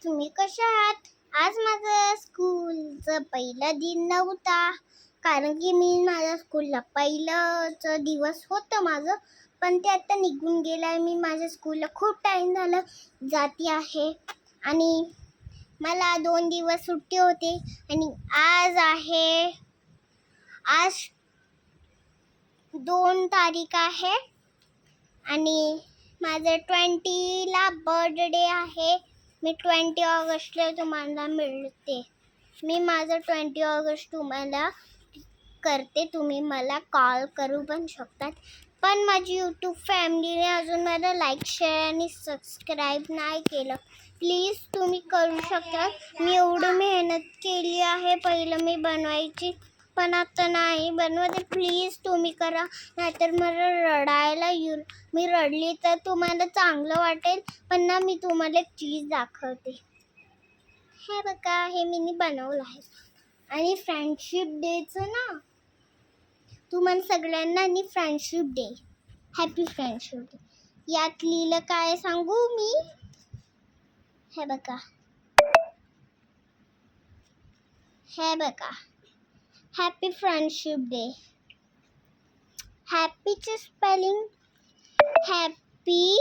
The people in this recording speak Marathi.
तुम्ही कशा आहात? आज माझं स्कूलचं पहिला दिन नव्हता, कारण की मी माझ्या स्कूलला पहिलाच दिवस होतं माझं, पण ते आता निघून गेलं आहे. मी माझ्या स्कूलला खूप टाईम झालं जाती आहे आणि मला 2 दिवस सुट्टी होती आणि आज 2 तारीख आहे आणि माझं 20ला बर्थडे आहे. मी 20 ऑगस्टला तुम्हाला मिळते. मी माझं 20 ऑगस्ट तुम्हाला करते. तुम्ही मला कॉल करू पण शकतात. पण माझी यूट्यूब फॅमिलीने अजून मला लाईक, शेअर आणि सबस्क्राईब नाही केलं. प्लीज तुम्ही करू शकता. मी एवढी मेहनत केली आहे पहिलं मी बनवायची, पण आता नाही बनवत. प्लीज तुम्ही करा, नाहीतर मला रडायला येईल. मी रडली तर तुम्हाला चांगलं वाटेल. पण ना मी तुम्हाला एक चीज दाखवते. हे बघा, हे मी बनवलं आहे. आणि फ्रेंडशिप डेचं ना तुम्हाला सगळ्यांना आणि friendship day, happy friendship day. यात लिहिलं काय सांगू मी? हे बघा, हॅपी फ्रेंडशिप डे. हॅपीचे स्पेलिंग हॅपी